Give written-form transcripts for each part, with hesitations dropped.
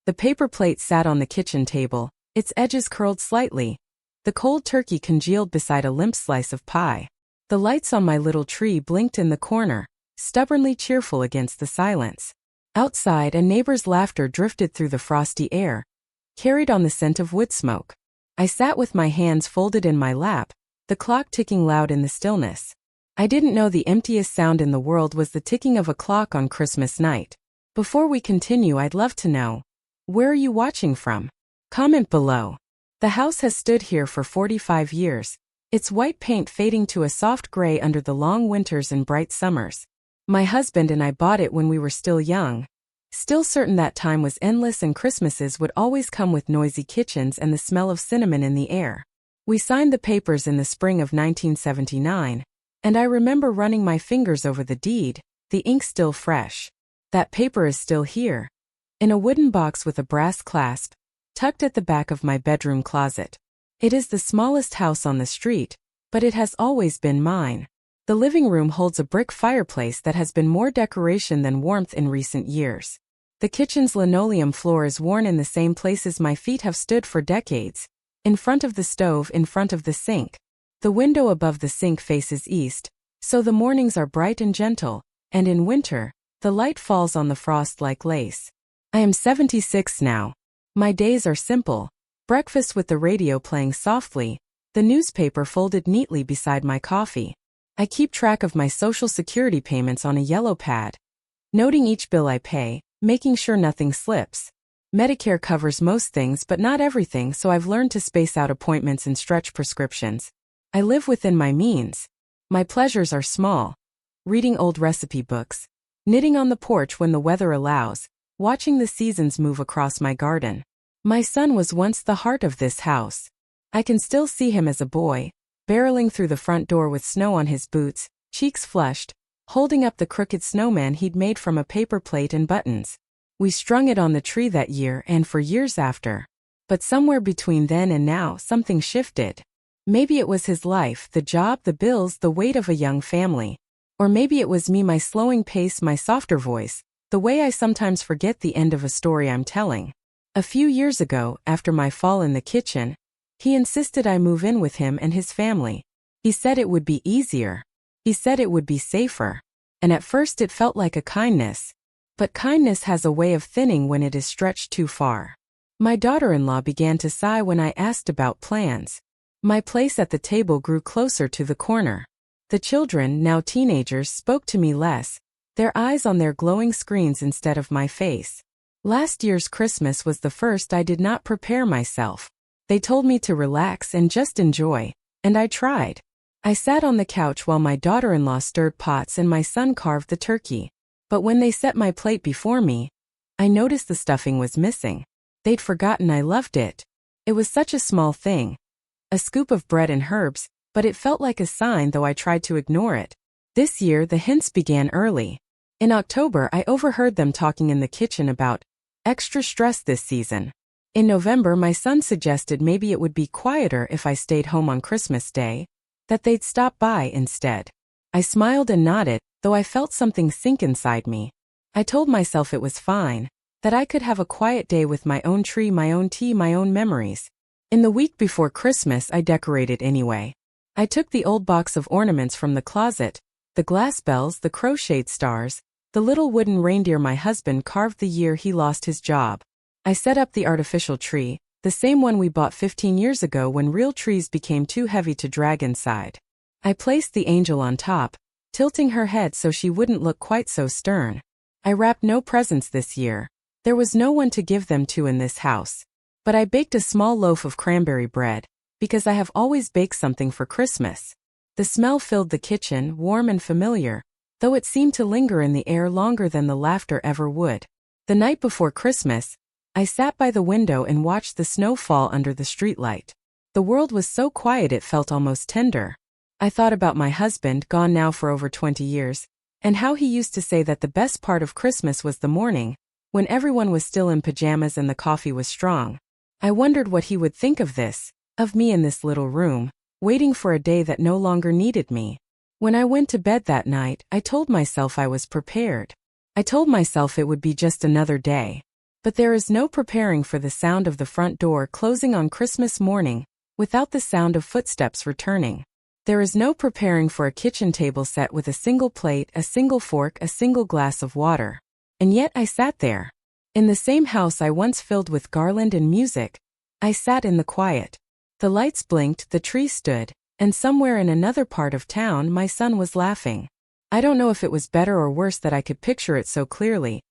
The paper plate sat on the kitchen table, its edges curled slightly. The cold turkey congealed beside a limp slice of pie. The lights on my little tree blinked in the corner, stubbornly cheerful against the silence. Outside, a neighbor's laughter drifted through the frosty air, carried on the scent of wood smoke. I sat with my hands folded in my lap, the clock ticking loud in the stillness. I didn't know the emptiest sound in the world was the ticking of a clock on Christmas night. Before we continue, I'd love to know, where are you watching from? Comment below. The house has stood here for 45 years, its white paint fading to a soft gray under the long winters and bright summers. My husband and I bought it when we were still young, still certain that time was endless and Christmases would always come with noisy kitchens and the smell of cinnamon in the air. We signed the papers in the spring of 1979, and I remember running my fingers over the deed, the ink still fresh. That paper is still here, in a wooden box with a brass clasp, tucked at the back of my bedroom closet. It is the smallest house on the street, but it has always been mine. The living room holds a brick fireplace that has been more decoration than warmth in recent years. The kitchen's linoleum floor is worn in the same places my feet have stood for decades, in front of the stove, in front of the sink. The window above the sink faces east, so the mornings are bright and gentle, and in winter, the light falls on the frost like lace. I am 76 now. My days are simple. Breakfast with the radio playing softly, the newspaper folded neatly beside my coffee. I keep track of my Social Security payments on a yellow pad, noting each bill I pay, making sure nothing slips. Medicare covers most things but not everything, so I've learned to space out appointments and stretch prescriptions. I live within my means. My pleasures are small. Reading old recipe books, knitting on the porch when the weather allows, watching the seasons move across my garden. My son was once the heart of this house. I can still see him as a boy, barreling through the front door with snow on his boots, cheeks flushed, holding up the crooked snowman he'd made from a paper plate and buttons. We strung it on the tree that year and for years after. But somewhere between then and now, something shifted. Maybe it was his life, the job, the bills, the weight of a young family. Or maybe it was me, my slowing pace, my softer voice, the way I sometimes forget the end of a story I'm telling. A few years ago, after my fall in the kitchen, he insisted I move in with him and his family. He said it would be easier. He said it would be safer. And at first it felt like a kindness. But kindness has a way of thinning when it is stretched too far. My daughter-in-law began to sigh when I asked about plans. My place at the table grew closer to the corner. The children, now teenagers, spoke to me less, their eyes on their glowing screens instead of my face. Last year's Christmas was the first I did not prepare myself. They told me to relax and just enjoy, and I tried. I sat on the couch while my daughter-in-law stirred pots and my son carved the turkey. But when they set my plate before me, I noticed the stuffing was missing. They'd forgotten I loved it. It was such a small thing. A scoop of bread and herbs, but it felt like a sign, though I tried to ignore it. This year the hints began early. In October I overheard them talking in the kitchen about extra stress this season. In November my son suggested maybe it would be quieter if I stayed home on Christmas Day, that they'd stop by instead. I smiled and nodded, though I felt something sink inside me. I told myself it was fine, that I could have a quiet day with my own tree, my own tea, my own memories. In the week before Christmas I decorated anyway. I took the old box of ornaments from the closet, the glass bells, the crocheted stars, the little wooden reindeer my husband carved the year he lost his job. I set up the artificial tree, the same one we bought 15 years ago when real trees became too heavy to drag inside. I placed the angel on top, tilting her head so she wouldn't look quite so stern. I wrapped no presents this year. There was no one to give them to in this house. But I baked a small loaf of cranberry bread, because I have always baked something for Christmas. The smell filled the kitchen, warm and familiar, though it seemed to linger in the air longer than the laughter ever would. The night before Christmas, I sat by the window and watched the snow fall under the streetlight. The world was so quiet it felt almost tender. I thought about my husband, gone now for over 20 years, and how he used to say that the best part of Christmas was the morning, when everyone was still in pajamas and the coffee was strong. I wondered what he would think of this, of me in this little room, waiting for a day that no longer needed me. When I went to bed that night, I told myself I was prepared. I told myself it would be just another day. But there is no preparing for the sound of the front door closing on Christmas morning, without the sound of footsteps returning. There is no preparing for a kitchen table set with a single plate, a single fork, a single glass of water. And yet I sat there. In the same house I once filled with garland and music, I sat in the quiet. The lights blinked, the tree stood, and somewhere in another part of town my son was laughing. I don't know if it was better or worse that I could picture it so clearly.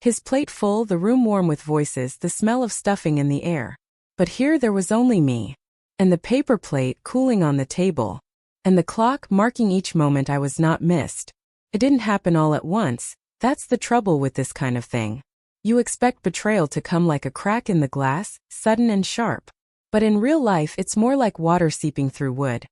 His plate full, the room warm with voices, the smell of stuffing in the air. But here there was only me. And the paper plate cooling on the table. And the clock marking each moment I was not missed. It didn't happen all at once. That's the trouble with this kind of thing. You expect betrayal to come like a crack in the glass, sudden and sharp. But in real life it's more like water seeping through wood,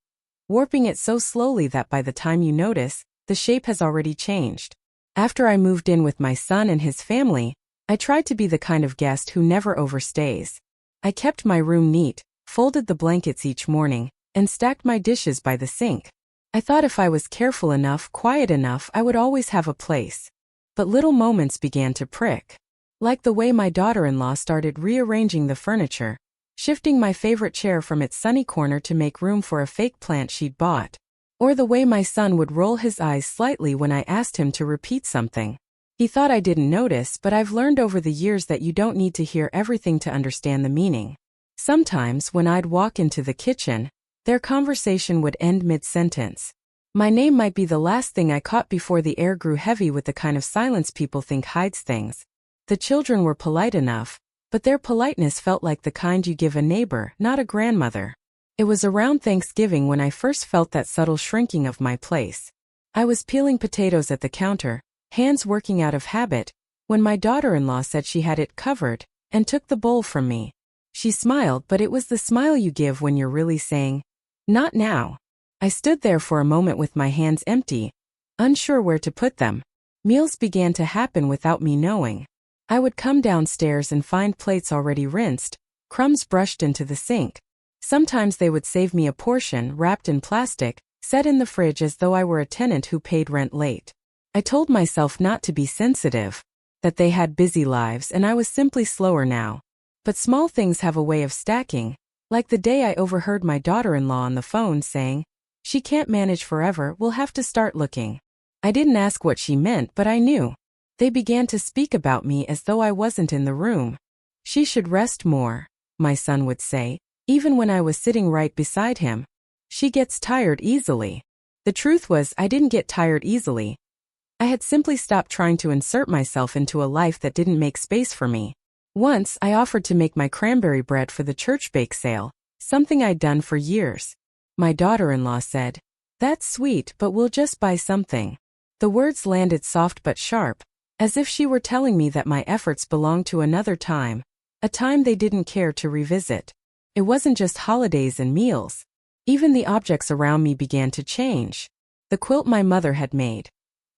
warping it so slowly that by the time you notice, the shape has already changed. After I moved in with my son and his family, I tried to be the kind of guest who never overstays. I kept my room neat, folded the blankets each morning, and stacked my dishes by the sink. I thought if I was careful enough, quiet enough, I would always have a place. But little moments began to prick. Like the way my daughter-in-law started rearranging the furniture, shifting my favorite chair from its sunny corner to make room for a fake plant she'd bought. Or the way my son would roll his eyes slightly when I asked him to repeat something. He thought I didn't notice, but I've learned over the years that you don't need to hear everything to understand the meaning. Sometimes, when I'd walk into the kitchen, their conversation would end mid-sentence. My name might be the last thing I caught before the air grew heavy with the kind of silence people think hides things. The children were polite enough, but their politeness felt like the kind you give a neighbor, not a grandmother. It was around Thanksgiving when I first felt that subtle shrinking of my place. I was peeling potatoes at the counter, hands working out of habit, when my daughter-in-law said she had it covered, and took the bowl from me. She smiled, but it was the smile you give when you're really saying, "Not now." I stood there for a moment with my hands empty, unsure where to put them. Meals began to happen without me knowing. I would come downstairs and find plates already rinsed, crumbs brushed into the sink. Sometimes they would save me a portion, wrapped in plastic, set in the fridge as though I were a tenant who paid rent late. I told myself not to be sensitive, that they had busy lives and I was simply slower now. But small things have a way of stacking, like the day I overheard my daughter-in-law on the phone saying, "She can't manage forever, we'll have to start looking." I didn't ask what she meant, but I knew. They began to speak about me as though I wasn't in the room. "She should rest more," my son would say, even when I was sitting right beside him. "She gets tired easily." The truth was, I didn't get tired easily. I had simply stopped trying to insert myself into a life that didn't make space for me. Once, I offered to make my cranberry bread for the church bake sale, something I'd done for years. My daughter-in-law said, "That's sweet, but we'll just buy something." The words landed soft but sharp, as if she were telling me that my efforts belonged to another time, a time they didn't care to revisit. It wasn't just holidays and meals. Even the objects around me began to change. The quilt my mother had made,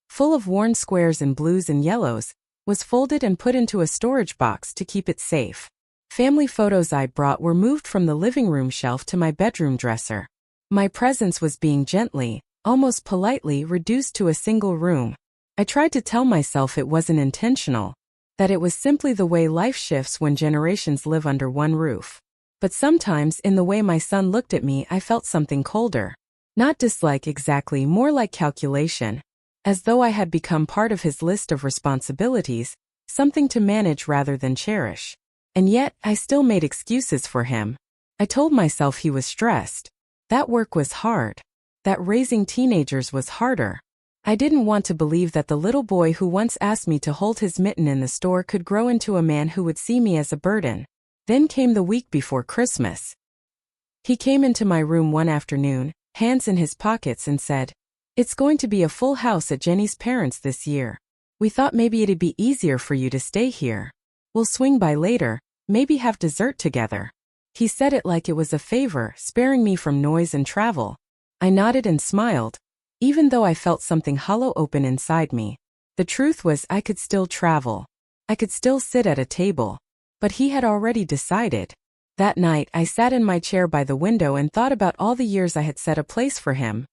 full of worn squares in blues and yellows, was folded and put into a storage box to keep it safe. Family photos I'd brought were moved from the living room shelf to my bedroom dresser. My presence was being gently, almost politely, reduced to a single room. I tried to tell myself it wasn't intentional, that it was simply the way life shifts when generations live under one roof. But sometimes, in the way my son looked at me, I felt something colder. Not dislike exactly, more like calculation. As though I had become part of his list of responsibilities, something to manage rather than cherish. And yet, I still made excuses for him. I told myself he was stressed. That work was hard. That raising teenagers was harder. I didn't want to believe that the little boy who once asked me to hold his mitten in the store could grow into a man who would see me as a burden. Then came the week before Christmas. He came into my room one afternoon, hands in his pockets, and said, "It's going to be a full house at Jenny's parents' this year. We thought maybe it'd be easier for you to stay here. We'll swing by later, maybe have dessert together." He said it like it was a favor, sparing me from noise and travel. I nodded and smiled, even though I felt something hollow open inside me. The truth was, I could still travel. I could still sit at a table. But he had already decided. That night, I sat in my chair by the window and thought about all the years I had set a place for him.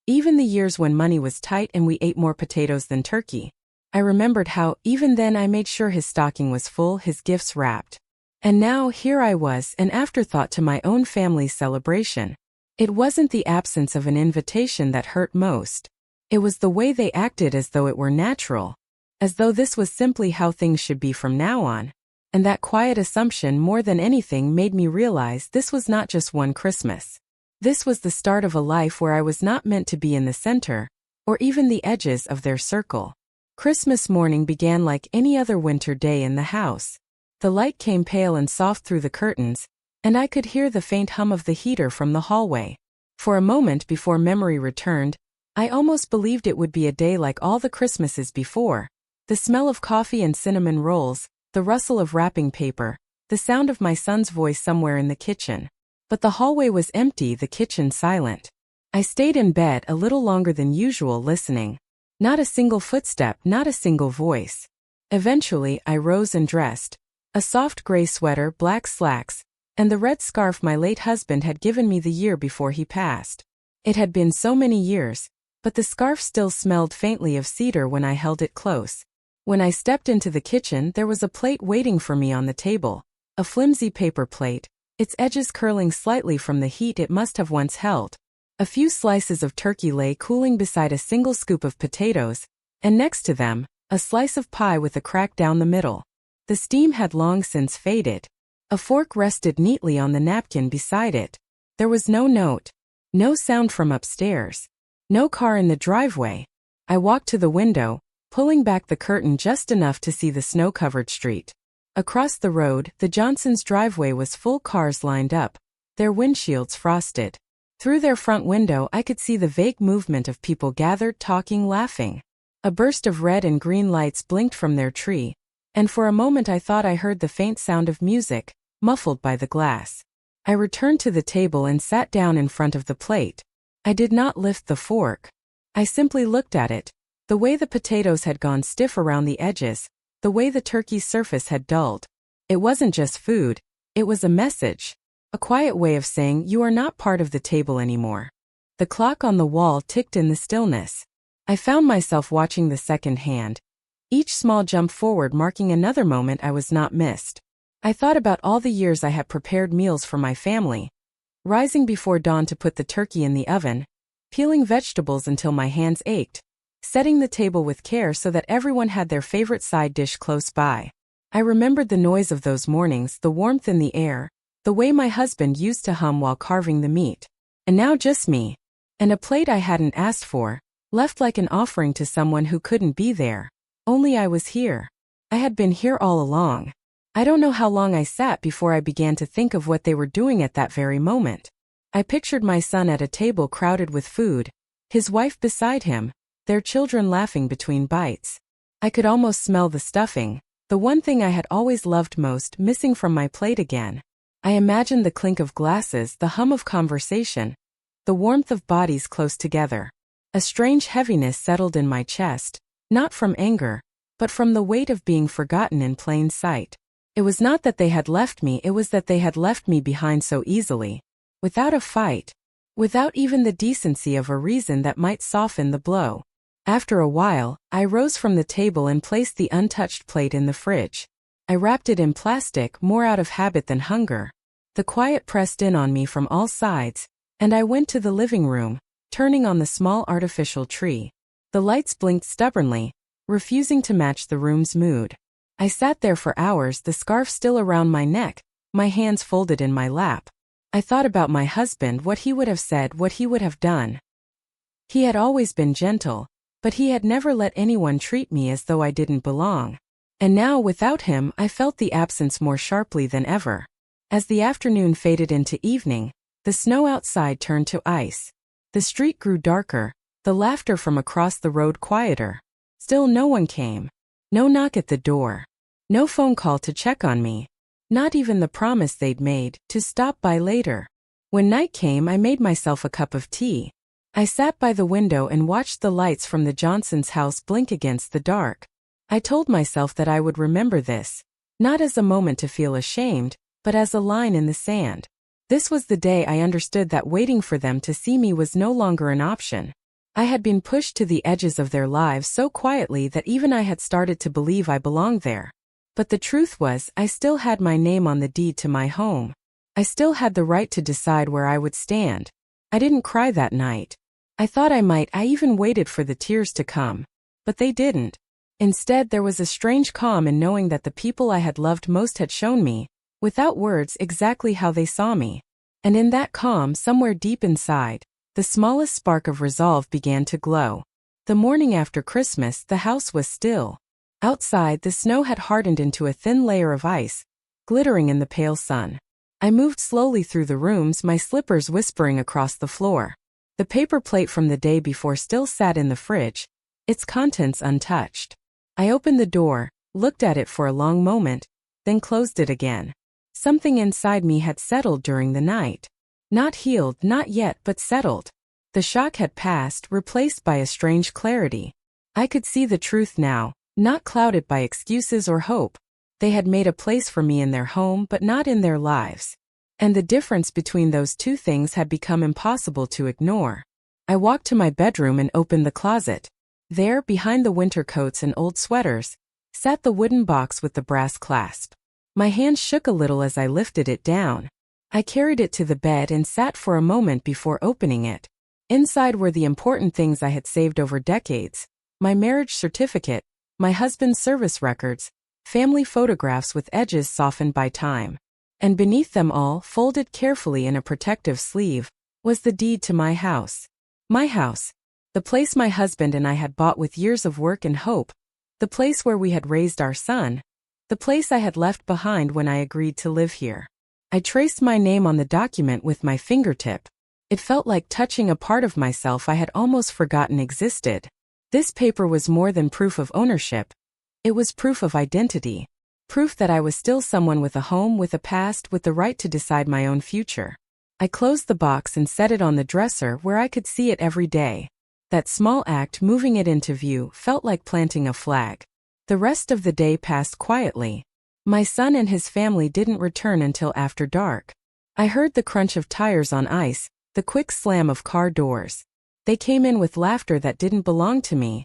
Even the years when money was tight and we ate more potatoes than turkey. I remembered how, even then, I made sure his stocking was full, his gifts wrapped. And now, here I was, an afterthought to my own family's celebration. It wasn't the absence of an invitation that hurt most. It was the way they acted, as though it were natural. As though this was simply how things should be from now on. And that quiet assumption, more than anything, made me realize this was not just one Christmas. This was the start of a life where I was not meant to be in the center, or even the edges of their circle. Christmas morning began like any other winter day in the house. The light came pale and soft through the curtains, and I could hear the faint hum of the heater from the hallway. For a moment before memory returned, I almost believed it would be a day like all the Christmases before. The smell of coffee and cinnamon rolls, the rustle of wrapping paper, the sound of my son's voice somewhere in the kitchen. But the hallway was empty, the kitchen silent. I stayed in bed a little longer than usual, listening. Not a single footstep, not a single voice. Eventually, I rose and dressed. A soft gray sweater, black slacks, and the red scarf my late husband had given me the year before he passed. It had been so many years, but the scarf still smelled faintly of cedar when I held it close. When I stepped into the kitchen, there was a plate waiting for me on the table. A flimsy paper plate, its edges curling slightly from the heat it must have once held. A few slices of turkey lay cooling beside a single scoop of potatoes, and next to them, a slice of pie with a crack down the middle. The steam had long since faded. A fork rested neatly on the napkin beside it. There was no note. No sound from upstairs. No car in the driveway. I walked to the window, pulling back the curtain just enough to see the snow-covered street. Across the road, the Johnsons' driveway was full, cars lined up, their windshields frosted. Through their front window I could see the vague movement of people gathered, talking, laughing. A burst of red and green lights blinked from their tree, and for a moment I thought I heard the faint sound of music, muffled by the glass. I returned to the table and sat down in front of the plate. I did not lift the fork. I simply looked at it. The way the potatoes had gone stiff around the edges, the way the turkey's surface had dulled. It wasn't just food, it was a message. A quiet way of saying you are not part of the table anymore. The clock on the wall ticked in the stillness. I found myself watching the second hand, each small jump forward marking another moment I was not missed. I thought about all the years I had prepared meals for my family, rising before dawn to put the turkey in the oven, peeling vegetables until my hands ached, setting the table with care so that everyone had their favorite side dish close by. I remembered the noise of those mornings, the warmth in the air, the way my husband used to hum while carving the meat. And now just me. And a plate I hadn't asked for, left like an offering to someone who couldn't be there. Only I was here. I had been here all along. I don't know how long I sat before I began to think of what they were doing at that very moment. I pictured my son at a table crowded with food, his wife beside him, their children laughing between bites. I could almost smell the stuffing, the one thing I had always loved most, missing from my plate again. I imagined the clink of glasses, the hum of conversation, the warmth of bodies close together. A strange heaviness settled in my chest, not from anger, but from the weight of being forgotten in plain sight. It was not that they had left me, it was that they had left me behind so easily. Without a fight. Without even the decency of a reason that might soften the blow. After a while, I rose from the table and placed the untouched plate in the fridge. I wrapped it in plastic, more out of habit than hunger. The quiet pressed in on me from all sides, and I went to the living room, turning on the small artificial tree. The lights blinked stubbornly, refusing to match the room's mood. I sat there for hours, the scarf still around my neck, my hands folded in my lap. I thought about my husband, what he would have said, what he would have done. He had always been gentle, but he had never let anyone treat me as though I didn't belong. And now, without him, I felt the absence more sharply than ever. As the afternoon faded into evening, the snow outside turned to ice. The street grew darker, the laughter from across the road quieter. Still no one came. No knock at the door. No phone call to check on me. Not even the promise they'd made, to stop by later. When night came, I made myself a cup of tea. I sat by the window and watched the lights from the Johnsons' house blink against the dark. I told myself that I would remember this, not as a moment to feel ashamed, but as a line in the sand. This was the day I understood that waiting for them to see me was no longer an option. I had been pushed to the edges of their lives so quietly that even I had started to believe I belonged there. But the truth was, I still had my name on the deed to my home. I still had the right to decide where I would stand. I didn't cry that night. I thought I might. I even waited for the tears to come. But they didn't. Instead, there was a strange calm in knowing that the people I had loved most had shown me, without words, exactly how they saw me. And in that calm, somewhere deep inside, the smallest spark of resolve began to glow. The morning after Christmas, the house was still. Outside, the snow had hardened into a thin layer of ice, glittering in the pale sun. I moved slowly through the rooms, my slippers whispering across the floor. The paper plate from the day before still sat in the fridge, its contents untouched. I opened the door, looked at it for a long moment, then closed it again. Something inside me had settled during the night. Not healed, not yet, but settled. The shock had passed, replaced by a strange clarity. I could see the truth now, not clouded by excuses or hope. They had made a place for me in their home, but not in their lives. And the difference between those two things had become impossible to ignore. I walked to my bedroom and opened the closet. There, behind the winter coats and old sweaters, sat the wooden box with the brass clasp. My hands shook a little as I lifted it down. I carried it to the bed and sat for a moment before opening it. Inside were the important things I had saved over decades: my marriage certificate, my husband's service records, family photographs with edges softened by time. And beneath them all, folded carefully in a protective sleeve, was the deed to my house. My house. The place my husband and I had bought with years of work and hope. The place where we had raised our son. The place I had left behind when I agreed to live here. I traced my name on the document with my fingertip. It felt like touching a part of myself I had almost forgotten existed. This paper was more than proof of ownership. It was proof of identity. Proof that I was still someone with a home, with a past, with the right to decide my own future. I closed the box and set it on the dresser where I could see it every day. That small act, moving it into view, felt like planting a flag. The rest of the day passed quietly. My son and his family didn't return until after dark. I heard the crunch of tires on ice, the quick slam of car doors. They came in with laughter that didn't belong to me,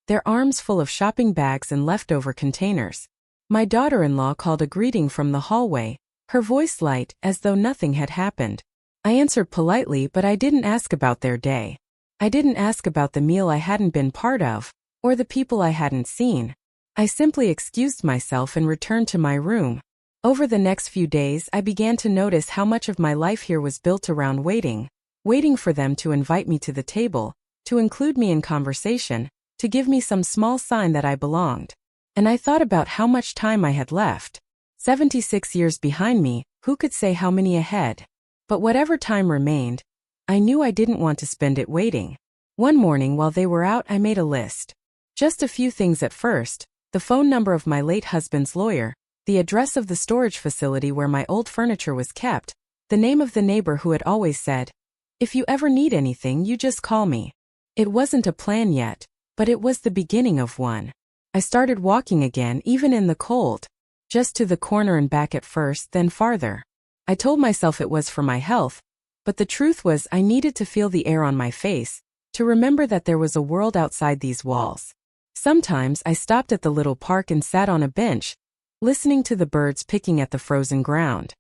their arms full of shopping bags and leftover containers. My daughter-in-law called a greeting from the hallway, her voice light, as though nothing had happened. I answered politely, but I didn't ask about their day. I didn't ask about the meal I hadn't been part of, or the people I hadn't seen. I simply excused myself and returned to my room. Over the next few days, I began to notice how much of my life here was built around waiting for them to invite me to the table, to include me in conversation, to give me some small sign that I belonged. And I thought about how much time I had left. 76 years behind me, who could say how many ahead? But whatever time remained, I knew I didn't want to spend it waiting. One morning while they were out, I made a list. Just a few things at first: the phone number of my late husband's lawyer, the address of the storage facility where my old furniture was kept, the name of the neighbor who had always said, "If you ever need anything, you just call me." It wasn't a plan yet, but it was the beginning of one. I started walking again, even in the cold. Just to the corner and back at first, then farther. I told myself it was for my health, but the truth was I needed to feel the air on my face, to remember that there was a world outside these walls. Sometimes I stopped at the little park and sat on a bench, listening to the birds picking at the frozen ground.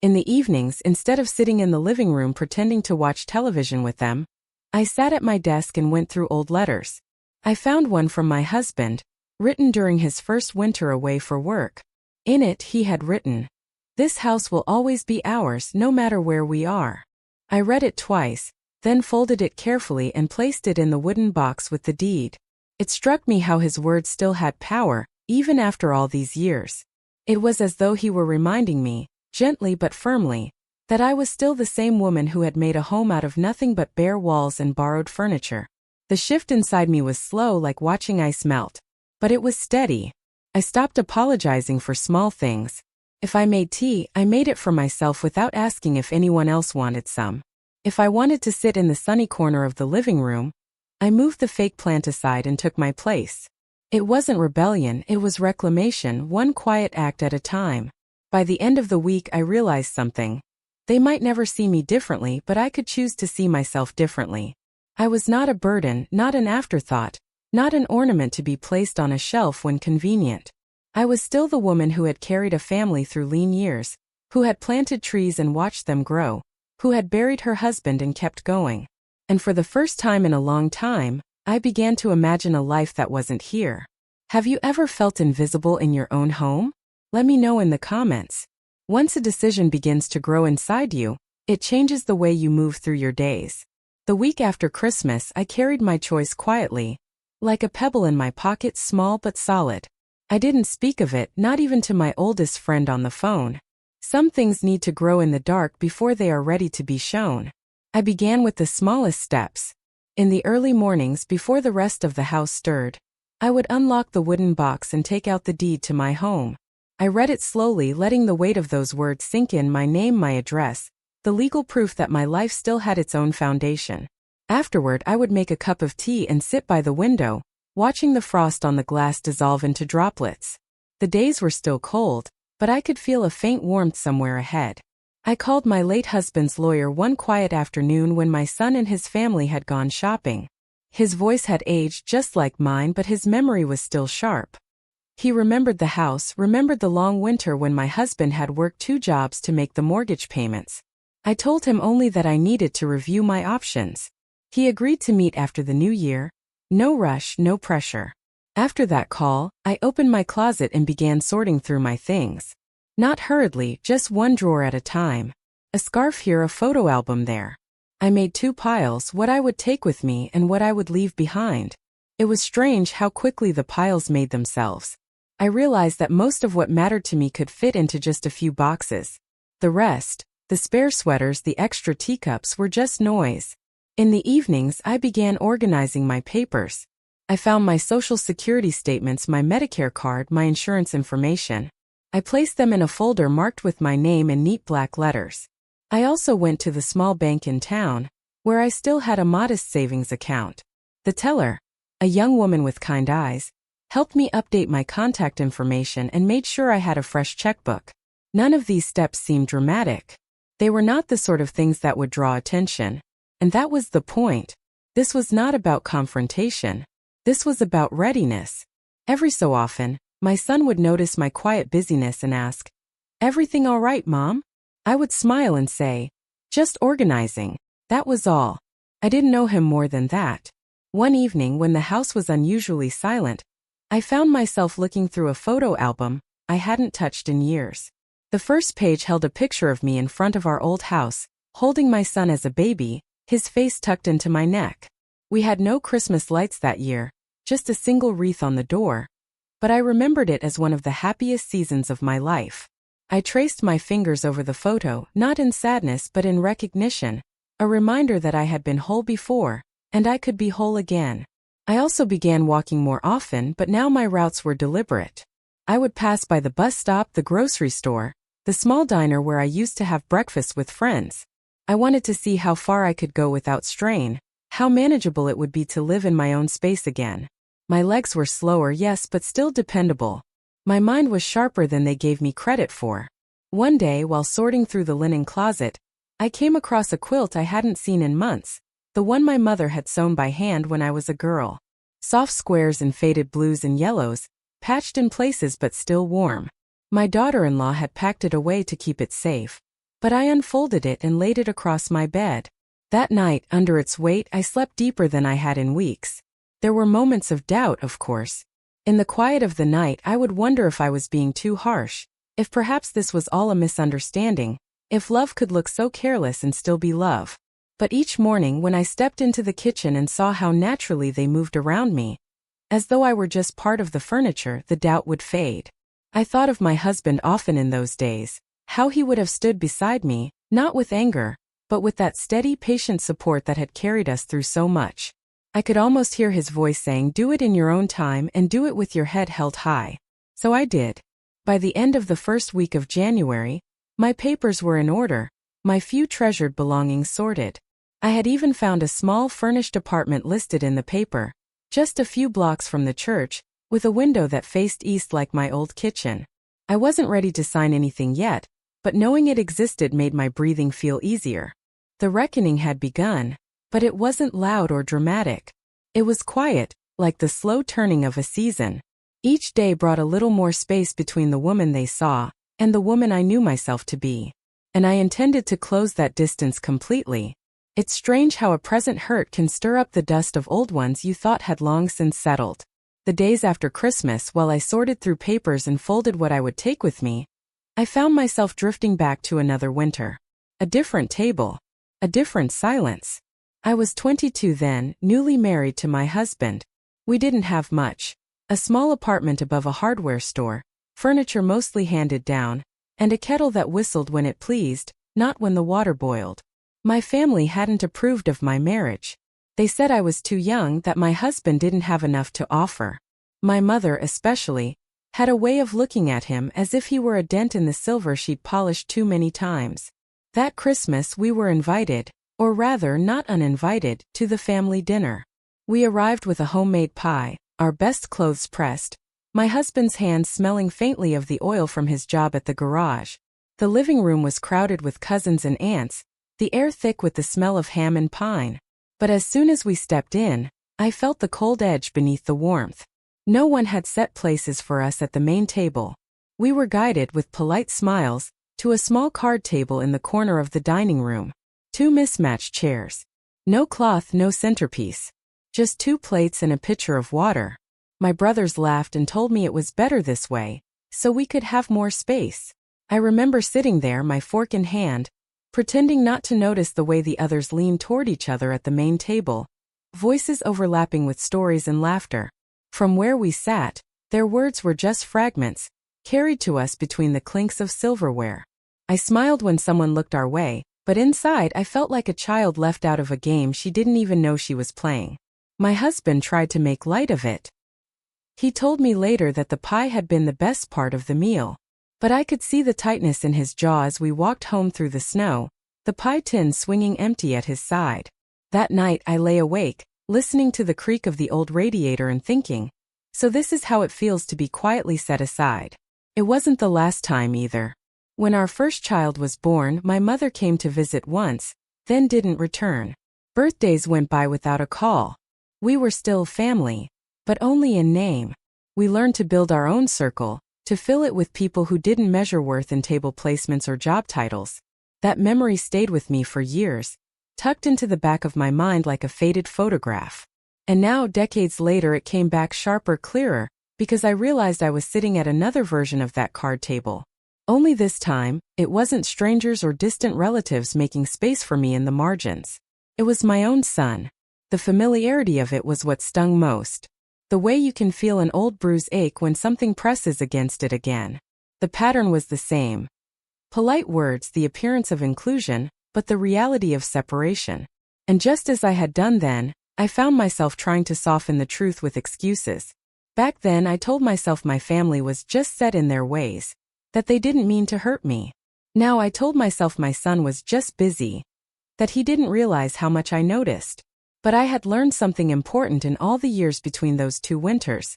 In the evenings, instead of sitting in the living room pretending to watch television with them, I sat at my desk and went through old letters. I found one from my husband, written during his first winter away for work. In it, he had written, "This house will always be ours, no matter where we are." I read it twice, then folded it carefully and placed it in the wooden box with the deed. It struck me how his words still had power, even after all these years. It was as though he were reminding me, gently but firmly, that I was still the same woman who had made a home out of nothing but bare walls and borrowed furniture. The shift inside me was slow, like watching ice melt. But it was steady. I stopped apologizing for small things. If I made tea, I made it for myself without asking if anyone else wanted some. If I wanted to sit in the sunny corner of the living room, I moved the fake plant aside and took my place. It wasn't rebellion, it was reclamation, one quiet act at a time. By the end of the week, I realized something. They might never see me differently, but I could choose to see myself differently. I was not a burden, not an afterthought, not an ornament to be placed on a shelf when convenient. I was still the woman who had carried a family through lean years, who had planted trees and watched them grow, who had buried her husband and kept going. And for the first time in a long time, I began to imagine a life that wasn't here. Have you ever felt invisible in your own home? Let me know in the comments. Once a decision begins to grow inside you, it changes the way you move through your days. The week after Christmas, I carried my choice quietly, like a pebble in my pocket, small but solid. I didn't speak of it, not even to my oldest friend on the phone. Some things need to grow in the dark before they are ready to be shown. I began with the smallest steps. In the early mornings before the rest of the house stirred, I would unlock the wooden box and take out the deed to my home. I read it slowly, letting the weight of those words sink in: my name, my address, the legal proof that my life still had its own foundation. Afterward, I would make a cup of tea and sit by the window, watching the frost on the glass dissolve into droplets. The days were still cold, but I could feel a faint warmth somewhere ahead. I called my late husband's lawyer one quiet afternoon when my son and his family had gone shopping. His voice had aged just like mine, but his memory was still sharp. He remembered the house, remembered the long winter when my husband had worked 2 jobs to make the mortgage payments. I told him only that I needed to review my options. He agreed to meet after the new year. No rush, no pressure. After that call, I opened my closet and began sorting through my things. Not hurriedly, just one drawer at a time. A scarf here, a photo album there. I made 2 piles, what I would take with me and what I would leave behind. It was strange how quickly the piles made themselves. I realized that most of what mattered to me could fit into just a few boxes. The rest, the spare sweaters, the extra teacups, were just noise. In the evenings, I began organizing my papers. I found my social security statements, my Medicare card, my insurance information. I placed them in a folder marked with my name in neat black letters. I also went to the small bank in town, where I still had a modest savings account. The teller, a young woman with kind eyes, helped me update my contact information and made sure I had a fresh checkbook. None of these steps seemed dramatic. They were not the sort of things that would draw attention. And that was the point. This was not about confrontation. This was about readiness. Every so often, my son would notice my quiet busyness and ask, "Everything all right, Mom?" I would smile and say, "Just organizing." That was all. I didn't know him more than that. One evening when the house was unusually silent, I found myself looking through a photo album I hadn't touched in years. The first page held a picture of me in front of our old house, holding my son as a baby, his face tucked into my neck. We had no Christmas lights that year, just a single wreath on the door. But I remembered it as one of the happiest seasons of my life. I traced my fingers over the photo, not in sadness but in recognition, a reminder that I had been whole before, and I could be whole again. I also began walking more often, but now my routes were deliberate. I would pass by the bus stop, the grocery store, the small diner where I used to have breakfast with friends. I wanted to see how far I could go without strain, how manageable it would be to live in my own space again. My legs were slower, yes, but still dependable. My mind was sharper than they gave me credit for. One day, while sorting through the linen closet, I came across a quilt I hadn't seen in months, the one my mother had sewn by hand when I was a girl. Soft squares in faded blues and yellows, patched in places but still warm. My daughter-in-law had packed it away to keep it safe. But I unfolded it and laid it across my bed. That night, under its weight, I slept deeper than I had in weeks. There were moments of doubt, of course. In the quiet of the night, I would wonder if I was being too harsh, if perhaps this was all a misunderstanding, if love could look so careless and still be love. But each morning when I stepped into the kitchen and saw how naturally they moved around me, as though I were just part of the furniture, the doubt would fade. I thought of my husband often in those days. How he would have stood beside me, not with anger, but with that steady, patient support that had carried us through so much. I could almost hear his voice saying, "Do it in your own time and do it with your head held high." So I did. By the end of the first week of January, my papers were in order, my few treasured belongings sorted. I had even found a small furnished apartment listed in the paper, just a few blocks from the church, with a window that faced east like my old kitchen. I wasn't ready to sign anything yet, but knowing it existed made my breathing feel easier. The reckoning had begun. But it wasn't loud or dramatic. It was quiet, like the slow turning of a season. Each day brought a little more space between the woman they saw and the woman I knew myself to be. And I intended to close that distance completely. It's strange how a present hurt can stir up the dust of old ones you thought had long since settled. The days after Christmas, while I sorted through papers and folded what I would take with me, I found myself drifting back to another winter. A different table. A different silence. I was 22 then, newly married to my husband. We didn't have much. A small apartment above a hardware store, furniture mostly handed down, and a kettle that whistled when it pleased, not when the water boiled. My family hadn't approved of my marriage. They said I was too young, that my husband didn't have enough to offer. My mother, especially, had a way of looking at him as if he were a dent in the silver she'd polished too many times. That Christmas we were invited, or rather not uninvited, to the family dinner. We arrived with a homemade pie, our best clothes pressed, my husband's hands smelling faintly of the oil from his job at the garage. The living room was crowded with cousins and aunts, the air thick with the smell of ham and pine. But as soon as we stepped in, I felt the cold edge beneath the warmth. No one had set places for us at the main table. We were guided with polite smiles to a small card table in the corner of the dining room. 2 mismatched chairs. No cloth, no centerpiece. Just 2 plates and a pitcher of water. My brothers laughed and told me it was better this way, so we could have more space. I remember sitting there, my fork in hand, pretending not to notice the way the others leaned toward each other at the main table, voices overlapping with stories and laughter. From where we sat, their words were just fragments, carried to us between the clinks of silverware. I smiled when someone looked our way, but inside I felt like a child left out of a game she didn't even know she was playing. My husband tried to make light of it. He told me later that the pie had been the best part of the meal. But I could see the tightness in his jaw as we walked home through the snow, the pie tin swinging empty at his side. That night I lay awake, listening to the creak of the old radiator and thinking, so this is how it feels to be quietly set aside. It wasn't the last time either. When our first child was born, my mother came to visit once, then didn't return. Birthdays went by without a call. We were still family, but only in name. We learned to build our own circle, to fill it with people who didn't measure worth in table placements or job titles. That memory stayed with me for years, tucked into the back of my mind like a faded photograph. And now, decades later, it came back sharper, clearer, because I realized I was sitting at another version of that card table. Only this time, it wasn't strangers or distant relatives making space for me in the margins. It was my own son. The familiarity of it was what stung most. The way you can feel an old bruise ache when something presses against it again. The pattern was the same. Polite words, the appearance of inclusion, but the reality of separation. And just as I had done then, I found myself trying to soften the truth with excuses. Back then I told myself my family was just set in their ways, that they didn't mean to hurt me. Now I told myself my son was just busy, that he didn't realize how much I noticed. But I had learned something important in all the years between those 2 winters.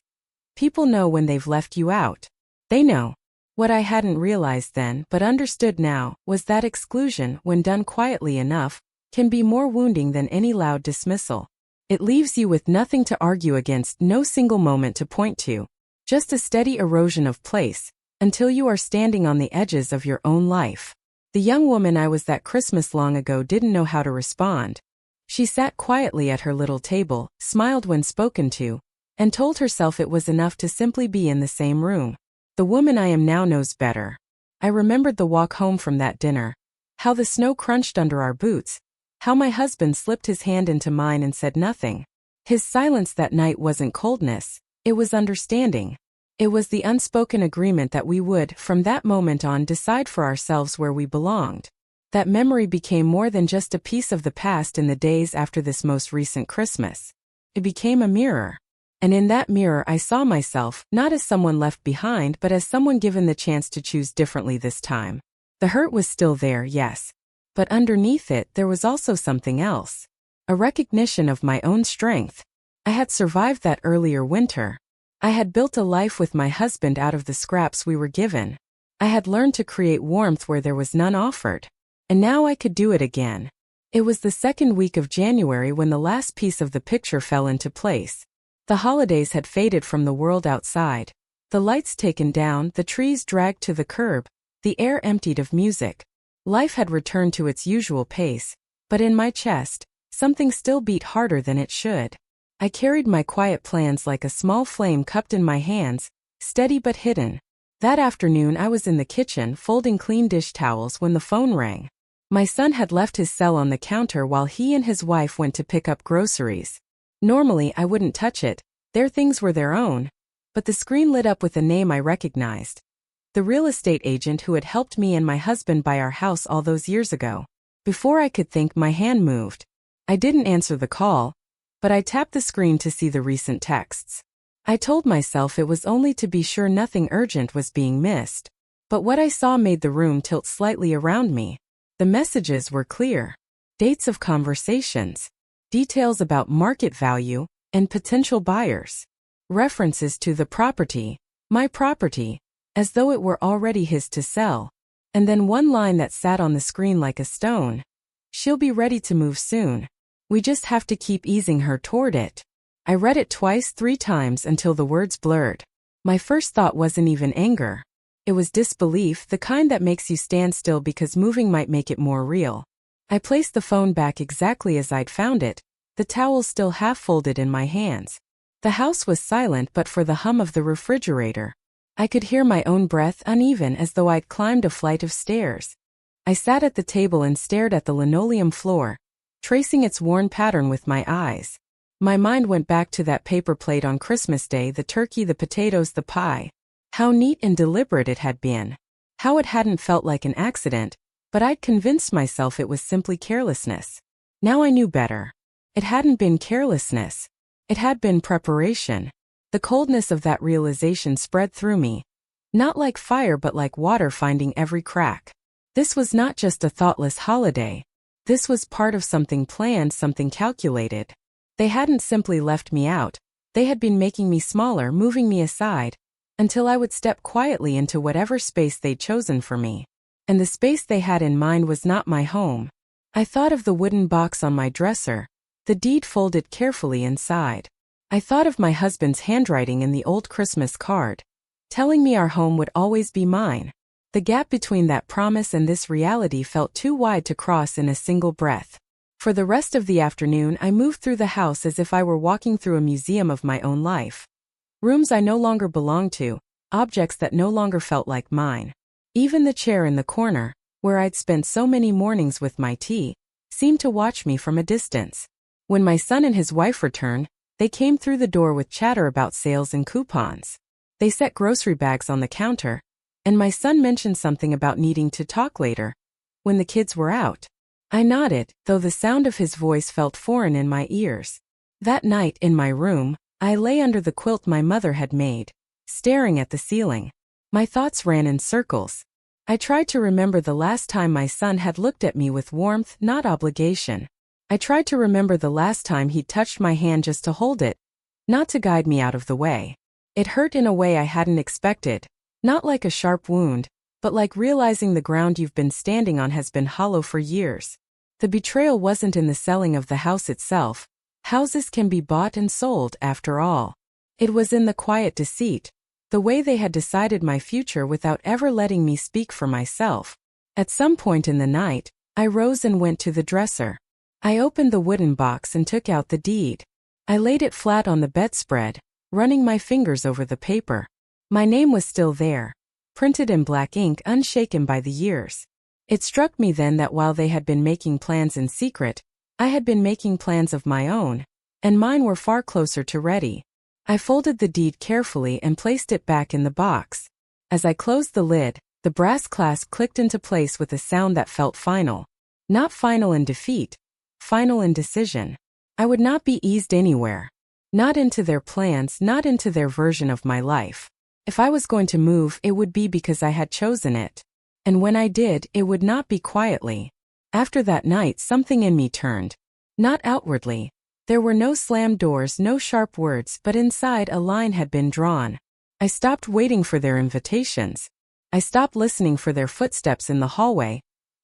People know when they've left you out. They know. What I hadn't realized then, but understood now, was that exclusion, when done quietly enough, can be more wounding than any loud dismissal. It leaves you with nothing to argue against, no single moment to point to. Just a steady erosion of place, until you are standing on the edges of your own life. The young woman I was that Christmas long ago didn't know how to respond. She sat quietly at her little table, smiled when spoken to, and told herself it was enough to simply be in the same room. The woman I am now knows better. I remembered the walk home from that dinner, how the snow crunched under our boots, how my husband slipped his hand into mine and said nothing. His silence that night wasn't coldness, it was understanding. It was the unspoken agreement that we would, from that moment on, decide for ourselves where we belonged. That memory became more than just a piece of the past in the days after this most recent Christmas. It became a mirror. And in that mirror I saw myself, not as someone left behind but as someone given the chance to choose differently this time. The hurt was still there, yes. But underneath it there was also something else. A recognition of my own strength. I had survived that earlier winter. I had built a life with my husband out of the scraps we were given. I had learned to create warmth where there was none offered. And now I could do it again. It was the second week of January when the last piece of the picture fell into place. The holidays had faded from the world outside. The lights taken down, the trees dragged to the curb, the air emptied of music. Life had returned to its usual pace, but in my chest, something still beat harder than it should. I carried my quiet plans like a small flame cupped in my hands, steady but hidden. That afternoon I was in the kitchen folding clean dish towels when the phone rang. My son had left his cell on the counter while he and his wife went to pick up groceries. Normally I wouldn't touch it, their things were their own. But the screen lit up with a name I recognized. The real estate agent who had helped me and my husband buy our house all those years ago. Before I could think, my hand moved. I didn't answer the call, but I tapped the screen to see the recent texts. I told myself it was only to be sure nothing urgent was being missed. But what I saw made the room tilt slightly around me. The messages were clear. Dates of conversations, details about market value, and potential buyers. References to the property, my property, as though it were already his to sell. And then one line that sat on the screen like a stone. She'll be ready to move soon. We just have to keep easing her toward it. I read it twice, 3 times until the words blurred. My first thought wasn't even anger. It was disbelief, the kind that makes you stand still because moving might make it more real. I placed the phone back exactly as I'd found it, the towel still half folded in my hands. The house was silent but for the hum of the refrigerator. I could hear my own breath, uneven as though I'd climbed a flight of stairs. I sat at the table and stared at the linoleum floor, tracing its worn pattern with my eyes. My mind went back to that paper plate on Christmas Day, the turkey, the potatoes, the pie. How neat and deliberate it had been. How it hadn't felt like an accident, but I'd convinced myself it was simply carelessness. Now I knew better. It hadn't been carelessness. It had been preparation. The coldness of that realization spread through me. Not like fire but like water finding every crack. This was not just a thoughtless holiday. This was part of something planned, something calculated. They hadn't simply left me out. They had been making me smaller, moving me aside, until I would step quietly into whatever space they'd chosen for me. And the space they had in mind was not my home. I thought of the wooden box on my dresser, the deed folded carefully inside. I thought of my husband's handwriting in the old Christmas card, telling me our home would always be mine. The gap between that promise and this reality felt too wide to cross in a single breath. For the rest of the afternoon I moved through the house as if I were walking through a museum of my own life. Rooms I no longer belonged to, objects that no longer felt like mine. Even the chair in the corner, where I'd spent so many mornings with my tea, seemed to watch me from a distance. When my son and his wife returned, they came through the door with chatter about sales and coupons. They set grocery bags on the counter, and my son mentioned something about needing to talk later, when the kids were out. I nodded, though the sound of his voice felt foreign in my ears. That night, in my room, I lay under the quilt my mother had made, staring at the ceiling. My thoughts ran in circles. I tried to remember the last time my son had looked at me with warmth, not obligation. I tried to remember the last time he'd touched my hand just to hold it, not to guide me out of the way. It hurt in a way I hadn't expected, not like a sharp wound, but like realizing the ground you've been standing on has been hollow for years. The betrayal wasn't in the selling of the house itself. Houses can be bought and sold, after all. It was in the quiet deceit, the way they had decided my future without ever letting me speak for myself. At some point in the night, I rose and went to the dresser. I opened the wooden box and took out the deed. I laid it flat on the bedspread, running my fingers over the paper. My name was still there, printed in black ink, unshaken by the years. It struck me then that while they had been making plans in secret, I had been making plans of my own, and mine were far closer to ready. I folded the deed carefully and placed it back in the box. As I closed the lid, the brass clasp clicked into place with a sound that felt final. Not final in defeat, final in decision. I would not be eased anywhere. Not into their plans, not into their version of my life. If I was going to move, it would be because I had chosen it. And when I did, it would not be quietly. After that night, something in me turned. Not outwardly. There were no slammed doors, no sharp words, but inside a line had been drawn. I stopped waiting for their invitations. I stopped listening for their footsteps in the hallway,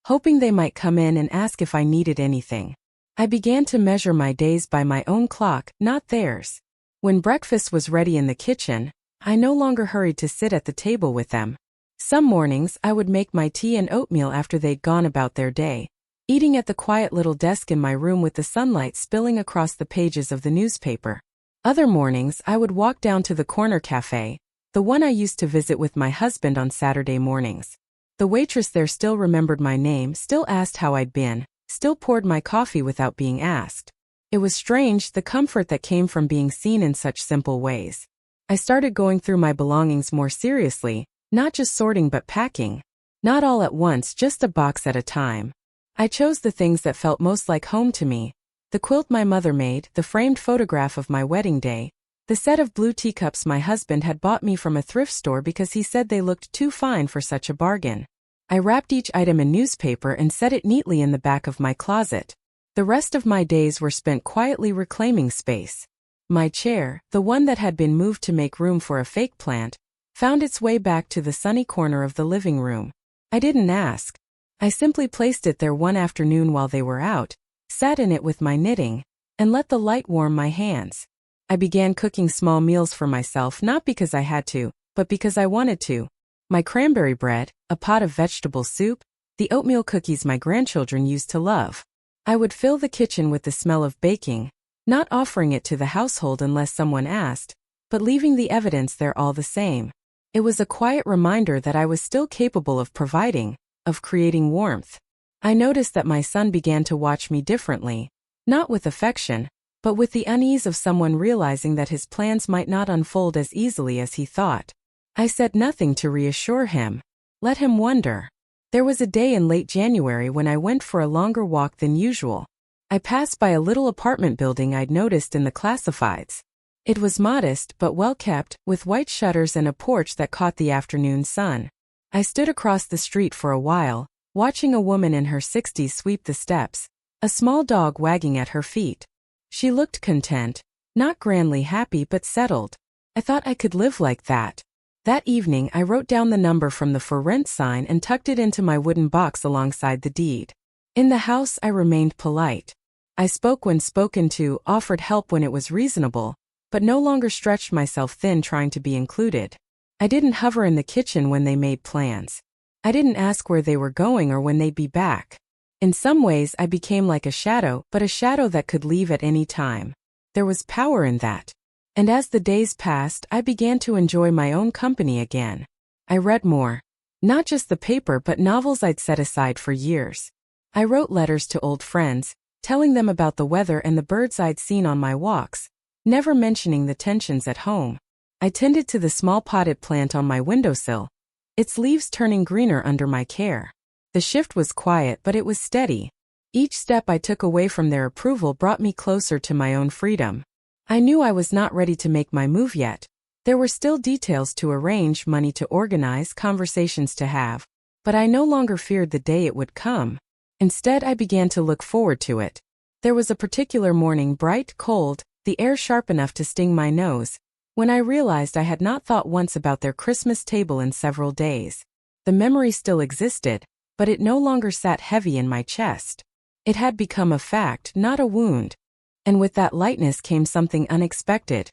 hoping they might come in and ask if I needed anything. I began to measure my days by my own clock, not theirs. When breakfast was ready in the kitchen, I no longer hurried to sit at the table with them. Some mornings I would make my tea and oatmeal after they'd gone about their day, eating at the quiet little desk in my room with the sunlight spilling across the pages of the newspaper. Other mornings I would walk down to the corner cafe, the one I used to visit with my husband on Saturday mornings. The waitress there still remembered my name, still asked how I'd been, still poured my coffee without being asked. It was strange, the comfort that came from being seen in such simple ways. I started going through my belongings more seriously, not just sorting but packing. Not all at once, just a box at a time. I chose the things that felt most like home to me. The quilt my mother made, the framed photograph of my wedding day, the set of blue teacups my husband had bought me from a thrift store because he said they looked too fine for such a bargain. I wrapped each item in newspaper and set it neatly in the back of my closet. The rest of my days were spent quietly reclaiming space. My chair, the one that had been moved to make room for a fake plant, found its way back to the sunny corner of the living room. I didn't ask. I simply placed it there one afternoon while they were out, sat in it with my knitting, and let the light warm my hands. I began cooking small meals for myself not because I had to, but because I wanted to. My cranberry bread, a pot of vegetable soup, the oatmeal cookies my grandchildren used to love. I would fill the kitchen with the smell of baking, not offering it to the household unless someone asked, but leaving the evidence there all the same. It was a quiet reminder that I was still capable of providing, of creating warmth. I noticed that my son began to watch me differently, not with affection, but with the unease of someone realizing that his plans might not unfold as easily as he thought. I said nothing to reassure him. Let him wonder. There was a day in late January when I went for a longer walk than usual. I passed by a little apartment building I'd noticed in the classifieds. It was modest but well kept, with white shutters and a porch that caught the afternoon sun. I stood across the street for a while, watching a woman in her 60s sweep the steps, a small dog wagging at her feet. She looked content, not grandly happy but settled. I thought I could live like that. That evening I wrote down the number from the for rent sign and tucked it into my wooden box alongside the deed. In the house I remained polite. I spoke when spoken to, offered help when it was reasonable, but no longer stretched myself thin trying to be included. I didn't hover in the kitchen when they made plans. I didn't ask where they were going or when they'd be back. In some ways I became like a shadow, but a shadow that could leave at any time. There was power in that. And as the days passed, I began to enjoy my own company again. I read more. Not just the paper but novels I'd set aside for years. I wrote letters to old friends, telling them about the weather and the birds I'd seen on my walks, never mentioning the tensions at home. I tended to the small potted plant on my windowsill, its leaves turning greener under my care. The shift was quiet but it was steady. Each step I took away from their approval brought me closer to my own freedom. I knew I was not ready to make my move yet. There were still details to arrange, money to organize, conversations to have. But I no longer feared the day it would come. Instead, I began to look forward to it. There was a particular morning, bright, cold, the air sharp enough to sting my nose, when I realized I had not thought once about their Christmas table in several days. The memory still existed, but it no longer sat heavy in my chest. It had become a fact, not a wound. And with that lightness came something unexpected.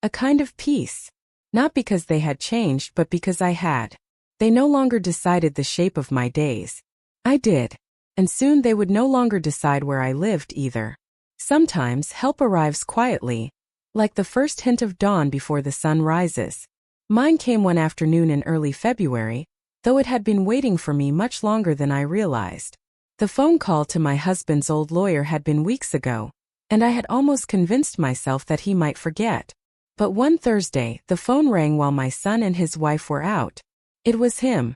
A kind of peace. Not because they had changed, but because I had. They no longer decided the shape of my days. I did. And soon they would no longer decide where I lived either. Sometimes help arrives quietly, like the first hint of dawn before the sun rises. Mine came one afternoon in early February, though it had been waiting for me much longer than I realized. The phone call to my husband's old lawyer had been weeks ago, and I had almost convinced myself that he might forget. But one Thursday, the phone rang while my son and his wife were out. It was him.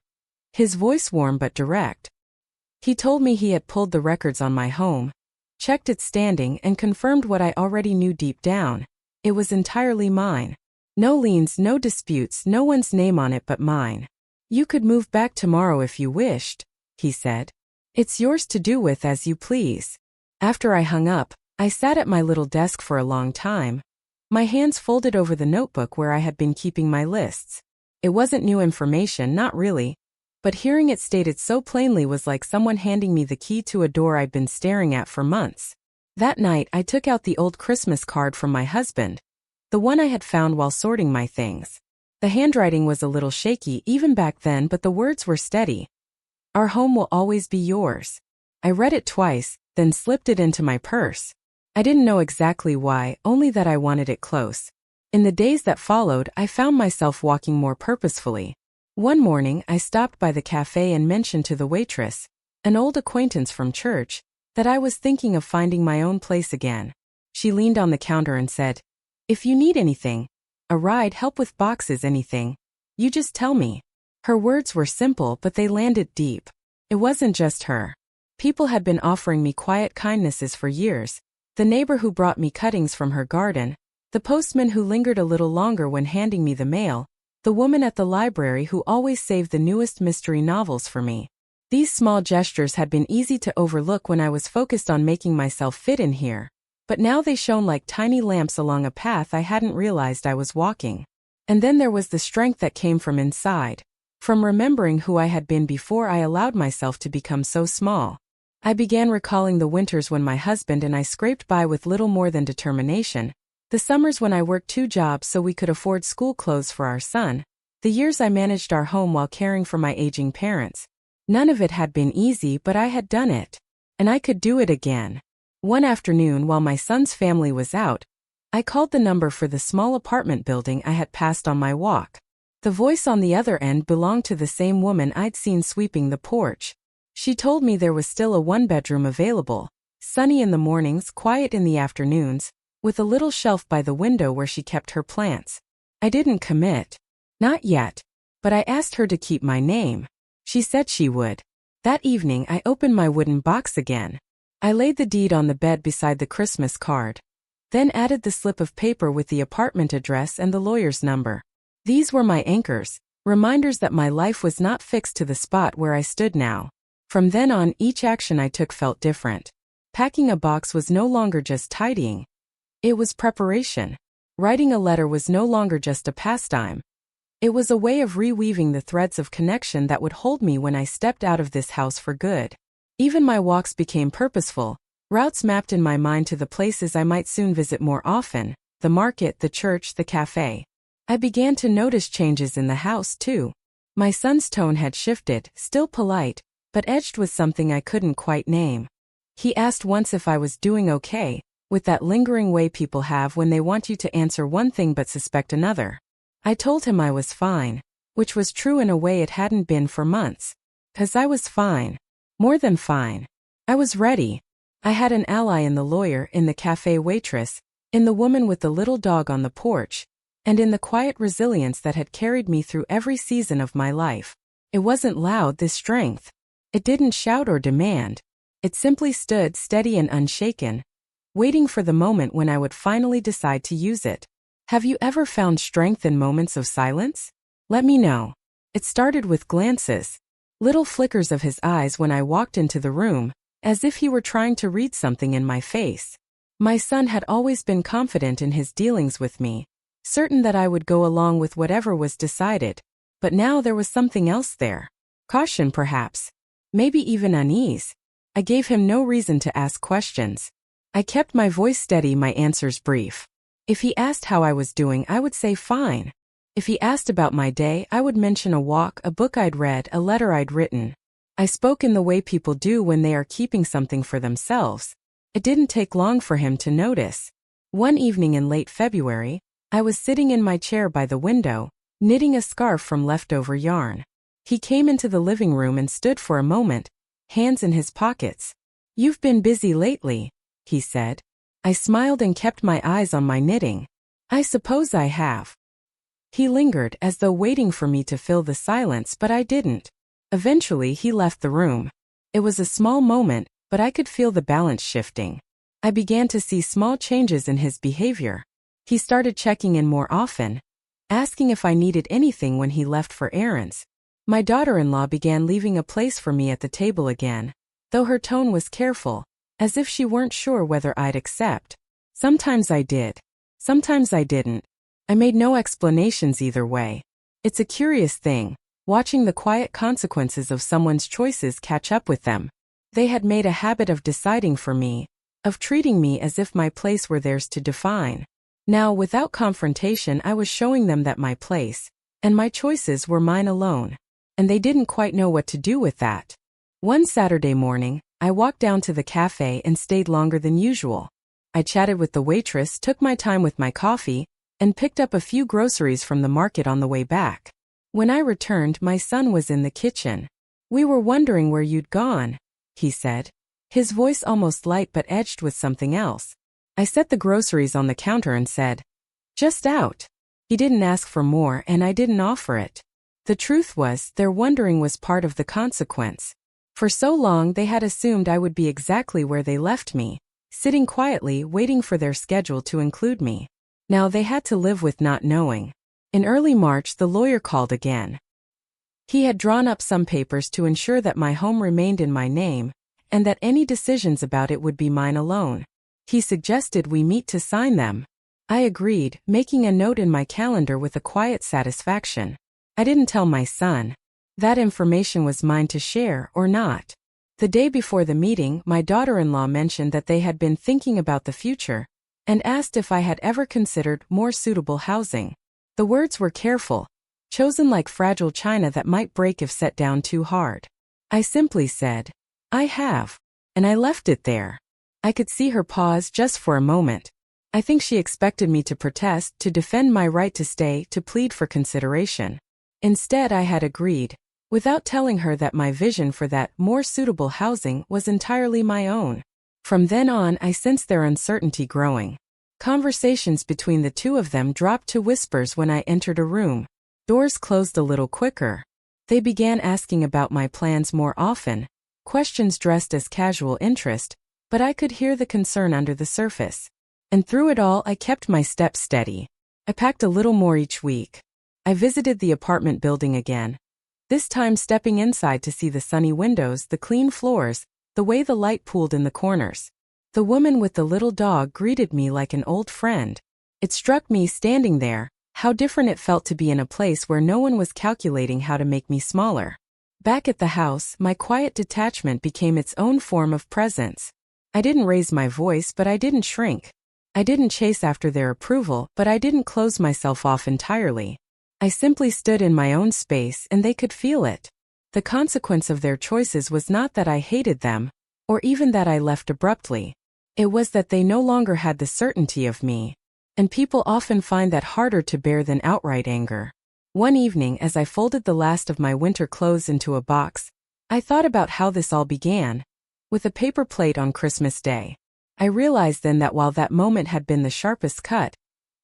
His voice warm but direct. He told me he had pulled the records on my home, checked its standing, and confirmed what I already knew deep down. It was entirely mine. No liens, no disputes, no one's name on it but mine. You could move back tomorrow if you wished, he said. It's yours to do with as you please. After I hung up, I sat at my little desk for a long time, my hands folded over the notebook where I had been keeping my lists. It wasn't new information, not really. but hearing it stated so plainly was like someone handing me the key to a door I'd been staring at for months. That night, I took out the old Christmas card from my husband, the one I had found while sorting my things. The handwriting was a little shaky even back then, but the words were steady. Our home will always be yours. I read it twice, then slipped it into my purse. I didn't know exactly why, only that I wanted it close. In the days that followed, I found myself walking more purposefully. One morning, I stopped by the cafe and mentioned to the waitress, an old acquaintance from church, that I was thinking of finding my own place again. She leaned on the counter and said, "If you need anything, a ride, help with boxes, anything, you just tell me." Her words were simple, but they landed deep. It wasn't just her. People had been offering me quiet kindnesses for years. The neighbor who brought me cuttings from her garden, the postman who lingered a little longer when handing me the mail, the woman at the library who always saved the newest mystery novels for me. These small gestures had been easy to overlook when I was focused on making myself fit in here, but now they shone like tiny lamps along a path I hadn't realized I was walking. And then there was the strength that came from inside, from remembering who I had been before I allowed myself to become so small. I began recalling the winters when my husband and I scraped by with little more than determination, the summers when I worked 2 jobs so we could afford school clothes for our son, the years I managed our home while caring for my aging parents. None of it had been easy, but I had done it. And I could do it again. One afternoon while my son's family was out, I called the number for the small apartment building I had passed on my walk. The voice on the other end belonged to the same woman I'd seen sweeping the porch. She told me there was still a 1-bedroom available, sunny in the mornings, quiet in the afternoons, with a little shelf by the window where she kept her plants. I didn't commit. Not yet. But I asked her to keep my name. She said she would. That evening I opened my wooden box again. I laid the deed on the bed beside the Christmas card. Then added the slip of paper with the apartment address and the lawyer's number. These were my anchors, reminders that my life was not fixed to the spot where I stood now. From then on, each action I took felt different. Packing a box was no longer just tidying. It was preparation. Writing a letter was no longer just a pastime. It was a way of reweaving the threads of connection that would hold me when I stepped out of this house for good. Even my walks became purposeful, routes mapped in my mind to the places I might soon visit more often, the market, the church, the cafe. I began to notice changes in the house too. My son's tone had shifted, still polite, but edged with something I couldn't quite name. He asked once if I was doing okay, with that lingering way people have when they want you to answer one thing but suspect another. I told him I was fine, which was true in a way it hadn't been for months. 'Cause I was fine. More than fine. I was ready. I had an ally in the lawyer, in the cafe waitress, in the woman with the little dog on the porch, and in the quiet resilience that had carried me through every season of my life. It wasn't loud, this strength. It didn't shout or demand. It simply stood steady and unshaken, waiting for the moment when I would finally decide to use it. Have you ever found strength in moments of silence? Let me know. It started with glances, little flickers of his eyes when I walked into the room, as if he were trying to read something in my face. My son had always been confident in his dealings with me, certain that I would go along with whatever was decided, but now there was something else there. Caution perhaps. Maybe even unease. I gave him no reason to ask questions. I kept my voice steady, my answers brief. If he asked how I was doing, I would say fine. If he asked about my day, I would mention a walk, a book I'd read, a letter I'd written. I spoke in the way people do when they are keeping something for themselves. It didn't take long for him to notice. One evening in late February, I was sitting in my chair by the window, knitting a scarf from leftover yarn. He came into the living room and stood for a moment, hands in his pockets. "You've been busy lately," he said. I smiled and kept my eyes on my knitting. "I suppose I have." He lingered as though waiting for me to fill the silence, but I didn't. Eventually he left the room. It was a small moment, but I could feel the balance shifting. I began to see small changes in his behavior. He started checking in more often, asking if I needed anything when he left for errands. My daughter-in-law began leaving a place for me at the table again, though her tone was careful, as if she weren't sure whether I'd accept. Sometimes I did. Sometimes I didn't. I made no explanations either way. It's a curious thing. watching the quiet consequences of someone's choices catch up with them. They had made a habit of deciding for me, of treating me as if my place were theirs to define. Now, without confrontation, I was showing them that my place and my choices were mine alone, and they didn't quite know what to do with that. One Saturday morning, I walked down to the cafe and stayed longer than usual. I chatted with the waitress, took my time with my coffee, and picked up a few groceries from the market on the way back. When I returned, my son was in the kitchen. "We were wondering where you'd gone," he said, his voice almost light but edged with something else. I set the groceries on the counter and said, "Just out." He didn't ask for more, and I didn't offer it. The truth was, their wondering was part of the consequence. For so long they had assumed I would be exactly where they left me, sitting quietly waiting for their schedule to include me. Now they had to live with not knowing. In early March, the lawyer called again. He had drawn up some papers to ensure that my home remained in my name, and that any decisions about it would be mine alone. He suggested we meet to sign them. I agreed, making a note in my calendar with a quiet satisfaction. I didn't tell my son. That information was mine to share or not. The day before the meeting, my daughter-in-law mentioned that they had been thinking about the future, and asked if I had ever considered more suitable housing. The words were careful, chosen like fragile china that might break if set down too hard. I simply said, "I have," and I left it there. I could see her pause just for a moment. I think she expected me to protest, to defend my right to stay, to plead for consideration. Instead, I had agreed, without telling her that my vision for that more suitable housing was entirely my own. From then on, I sensed their uncertainty growing. Conversations between the two of them dropped to whispers when I entered a room. Doors closed a little quicker. They began asking about my plans more often, questions dressed as casual interest, but I could hear the concern under the surface. And through it all, I kept my steps steady. I packed a little more each week. I visited the apartment building again, this time stepping inside to see the sunny windows, the clean floors, the way the light pooled in the corners. The woman with the little dog greeted me like an old friend. It struck me, standing there, how different it felt to be in a place where no one was calculating how to make me smaller. Back at the house, my quiet detachment became its own form of presence. I didn't raise my voice, but I didn't shrink. I didn't chase after their approval, but I didn't close myself off entirely. I simply stood in my own space, and they could feel it. The consequence of their choices was not that I hated them, or even that I left abruptly. It was that they no longer had the certainty of me. And people often find that harder to bear than outright anger. One evening, as I folded the last of my winter clothes into a box, I thought about how this all began, with a paper plate on Christmas Day. I realized then that while that moment had been the sharpest cut,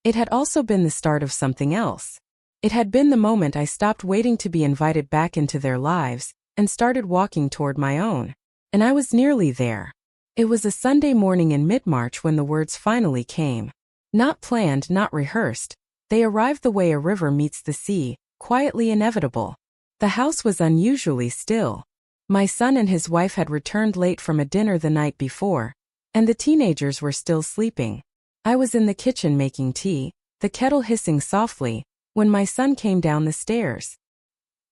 it had also been the start of something else. It had been the moment I stopped waiting to be invited back into their lives, and started walking toward my own. And I was nearly there. It was a Sunday morning in mid-March when the words finally came. Not planned, not rehearsed. They arrived the way a river meets the sea, quietly inevitable. The house was unusually still. My son and his wife had returned late from a dinner the night before, and the teenagers were still sleeping. I was in the kitchen making tea, the kettle hissing softly, when my son came down the stairs.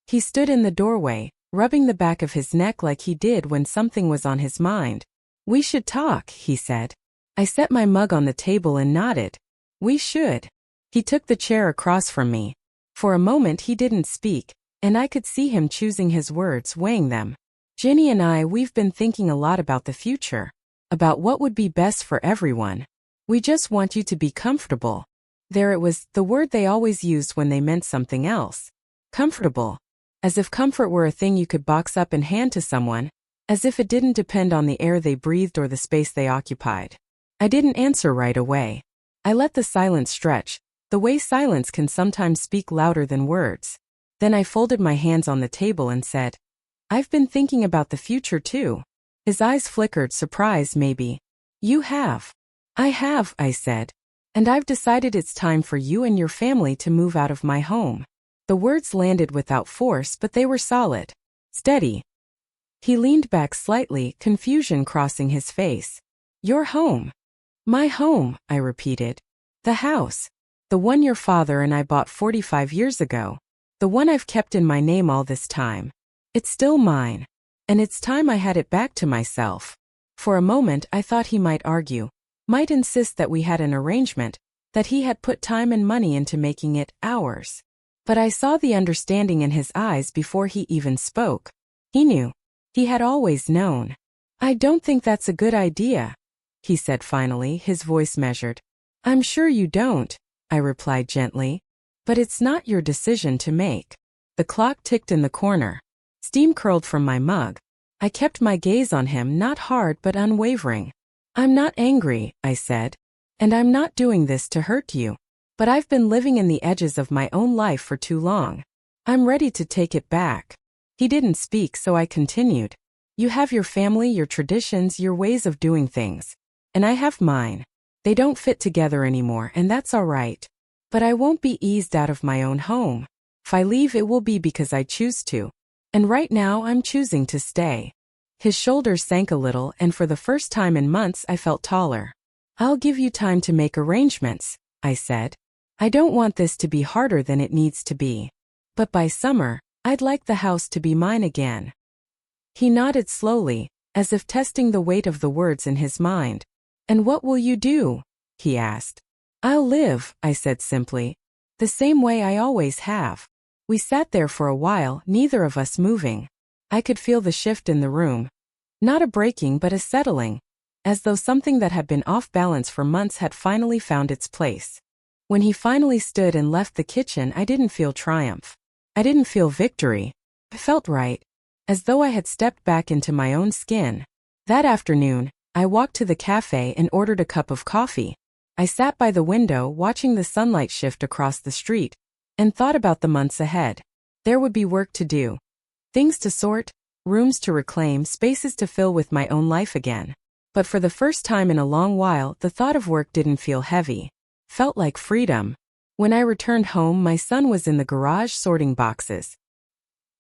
He stood in the doorway, rubbing the back of his neck like he did when something was on his mind. "We should talk," he said. I set my mug on the table and nodded. "We should." He took the chair across from me. For a moment he didn't speak, and I could see him choosing his words, weighing them. "Ginny and we've been thinking a lot about the future, about what would be best for everyone. We just want you to be comfortable." There it was, the word they always used when they meant something else. Comfortable. As if comfort were a thing you could box up and hand to someone, as if it didn't depend on the air they breathed or the space they occupied. I didn't answer right away. I let the silence stretch, the way silence can sometimes speak louder than words. Then I folded my hands on the table and said, "I've been thinking about the future too." His eyes flickered, surprise maybe. "You have?" "I have," I said. "And I've decided it's time for you and your family to move out of my home." The words landed without force, but they were solid. Steady. He leaned back slightly, confusion crossing his face. "Your home." "My home," I repeated. "The house. The one your father and I bought 45 years ago." The one I've kept in my name all this time. It's still mine. And it's time I had it back to myself. For a moment I thought he might argue, might insist that we had an arrangement, that he had put time and money into making it ours. But I saw the understanding in his eyes before he even spoke. He knew. He had always known. "I don't think that's a good idea," he said finally, his voice measured. "I'm sure you don't," I replied gently. "But it's not your decision to make." The clock ticked in the corner. Steam curled from my mug. I kept my gaze on him, not hard but unwavering. "I'm not angry," I said. "And I'm not doing this to hurt you. But I've been living in the edges of my own life for too long. I'm ready to take it back." He didn't speak, so I continued. "You have your family, your traditions, your ways of doing things. And I have mine. They don't fit together anymore, and that's all right. But I won't be eased out of my own home. If I leave, it will be because I choose to. And right now, I'm choosing to stay." His shoulders sank a little, and for the first time in months I felt taller. "I'll give you time to make arrangements," I said. "I don't want this to be harder than it needs to be. But by summer, I'd like the house to be mine again." He nodded slowly, as if testing the weight of the words in his mind. "And what will you do?" he asked. "I'll live," I said simply. "The same way I always have." We sat there for a while, neither of us moving. I could feel the shift in the room. Not a breaking but a settling, as though something that had been off balance for months had finally found its place. When he finally stood and left the kitchen, I didn't feel triumph. I didn't feel victory. I felt right, as though I had stepped back into my own skin. That afternoon, I walked to the cafe and ordered a cup of coffee. I sat by the window watching the sunlight shift across the street, and thought about the months ahead. There would be work to do. Things to sort, rooms to reclaim, spaces to fill with my own life again. But for the first time in a long while, the thought of work didn't feel heavy. Felt like freedom. When I returned home, my son was in the garage sorting boxes.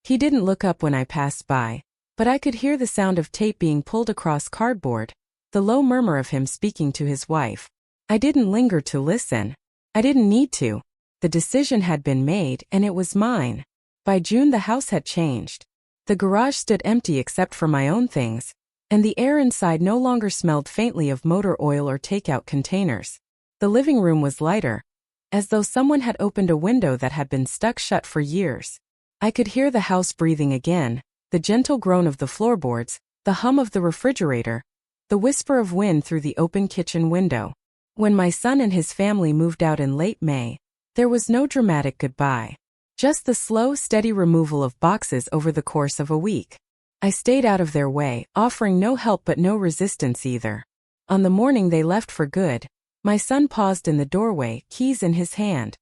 He didn't look up when I passed by, but I could hear the sound of tape being pulled across cardboard, the low murmur of him speaking to his wife. I didn't linger to listen. I didn't need to. The decision had been made, and it was mine. By June, the house had changed. The garage stood empty except for my own things, and the air inside no longer smelled faintly of motor oil or takeout containers. The living room was lighter, as though someone had opened a window that had been stuck shut for years. I could hear the house breathing again, the gentle groan of the floorboards, the hum of the refrigerator, the whisper of wind through the open kitchen window. When my son and his family moved out in late May, there was no dramatic goodbye. Just the slow, steady removal of boxes over the course of a week. I stayed out of their way, offering no help but no resistance either. On the morning they left for good, my son paused in the doorway, keys in his hand.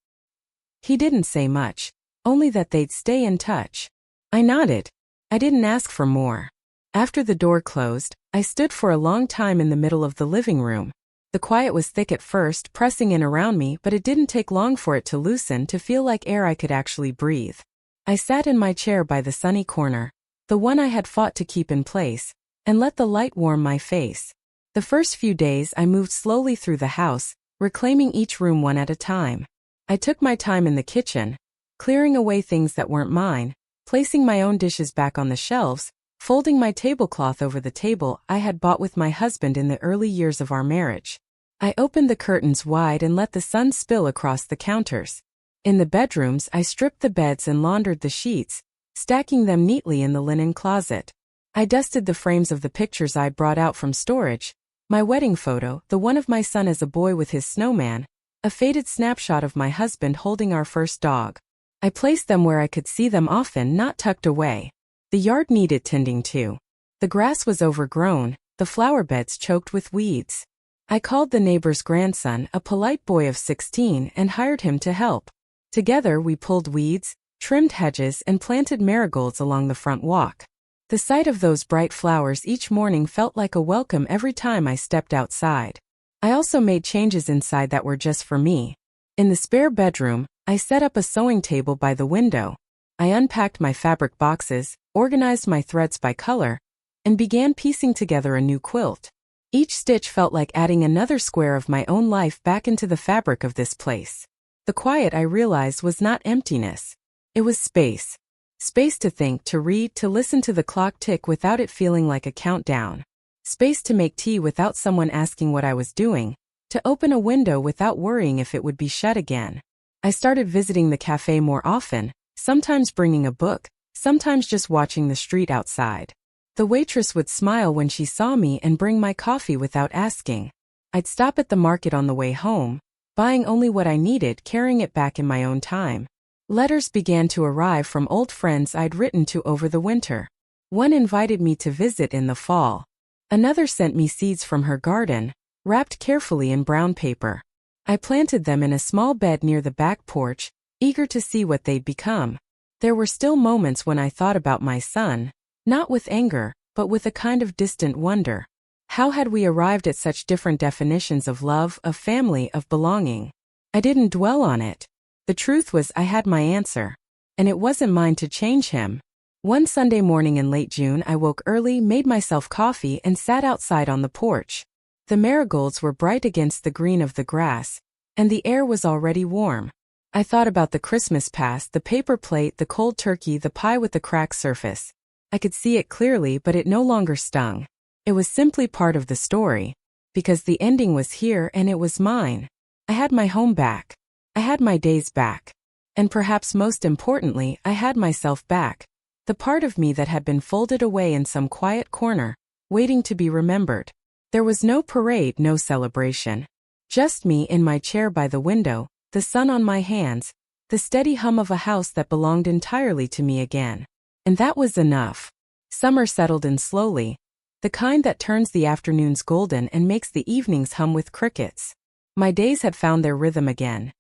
He didn't say much, only that they'd stay in touch. I nodded. I didn't ask for more. After the door closed, I stood for a long time in the middle of the living room. The quiet was thick at first, pressing in around me, but it didn't take long for it to loosen, to feel like air I could actually breathe. I sat in my chair by the sunny corner, the one I had fought to keep in place, and let the light warm my face. The first few days I moved slowly through the house, reclaiming each room one at a time. I took my time in the kitchen, clearing away things that weren't mine, placing my own dishes back on the shelves, folding my tablecloth over the table I had bought with my husband in the early years of our marriage. I opened the curtains wide and let the sun spill across the counters. In the bedrooms, I stripped the beds and laundered the sheets, stacking them neatly in the linen closet. I dusted the frames of the pictures I'd brought out from storage, my wedding photo, the one of my son as a boy with his snowman, a faded snapshot of my husband holding our first dog. I placed them where I could see them often, not tucked away. The yard needed tending too. The grass was overgrown, the flower beds choked with weeds. I called the neighbor's grandson, a polite boy of 16, and hired him to help. Together we pulled weeds, trimmed hedges, and planted marigolds along the front walk. The sight of those bright flowers each morning felt like a welcome every time I stepped outside. I also made changes inside that were just for me. In the spare bedroom, I set up a sewing table by the window. I unpacked my fabric boxes, organized my threads by color, and began piecing together a new quilt. Each stitch felt like adding another square of my own life back into the fabric of this place. The quiet, I realized, was not emptiness. It was space. Space to think, to read, to listen to the clock tick without it feeling like a countdown. Space to make tea without someone asking what I was doing, to open a window without worrying if it would be shut again. I started visiting the cafe more often, sometimes bringing a book, sometimes just watching the street outside. The waitress would smile when she saw me and bring my coffee without asking. I'd stop at the market on the way home, buying only what I needed, carrying it back in my own time. Letters began to arrive from old friends I'd written to over the winter. One invited me to visit in the fall. Another sent me seeds from her garden, wrapped carefully in brown paper. I planted them in a small bed near the back porch, eager to see what they'd become. There were still moments when I thought about my son, not with anger, but with a kind of distant wonder. How had we arrived at such different definitions of love, of family, of belonging? I didn't dwell on it. The truth was I had my answer. And it wasn't mine to change him. One Sunday morning in late June I woke early, made myself coffee and sat outside on the porch. The marigolds were bright against the green of the grass, and the air was already warm. I thought about the Christmas past, the paper plate, the cold turkey, the pie with the cracked surface. I could see it clearly, but it no longer stung. It was simply part of the story. Because the ending was here and it was mine. I had my home back. I had my days back. And perhaps most importantly, I had myself back. The part of me that had been folded away in some quiet corner, waiting to be remembered. There was no parade, no celebration. Just me in my chair by the window, the sun on my hands, the steady hum of a house that belonged entirely to me again. And that was enough. Summer settled in slowly, the kind that turns the afternoons golden and makes the evenings hum with crickets. My days had found their rhythm again.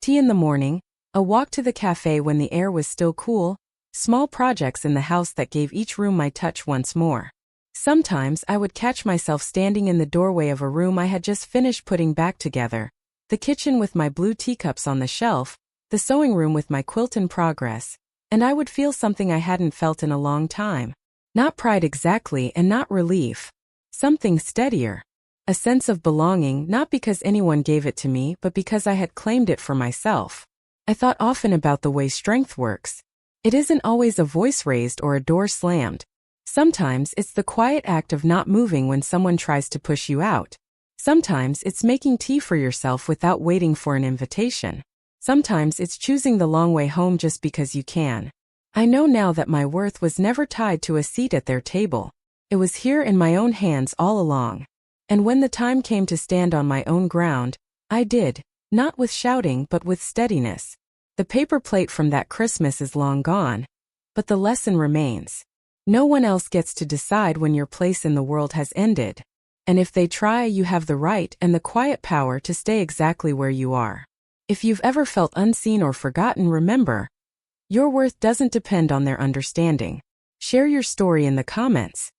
Tea in the morning, a walk to the cafe when the air was still cool, small projects in the house that gave each room my touch once more. Sometimes I would catch myself standing in the doorway of a room I had just finished putting back together, the kitchen with my blue teacups on the shelf, the sewing room with my quilt in progress, and I would feel something I hadn't felt in a long time. Not pride exactly and not relief. Something steadier. A sense of belonging, not because anyone gave it to me, but because I had claimed it for myself. I thought often about the way strength works. It isn't always a voice raised or a door slammed. Sometimes it's the quiet act of not moving when someone tries to push you out. Sometimes it's making tea for yourself without waiting for an invitation. Sometimes it's choosing the long way home just because you can. I know now that my worth was never tied to a seat at their table. It was here in my own hands all along. And when the time came to stand on my own ground, I did, not with shouting but with steadiness. The paper plate from that Christmas is long gone, but the lesson remains. No one else gets to decide when your place in the world has ended. And if they try, you have the right and the quiet power to stay exactly where you are. If you've ever felt unseen or forgotten, remember, your worth doesn't depend on their understanding. Share your story in the comments.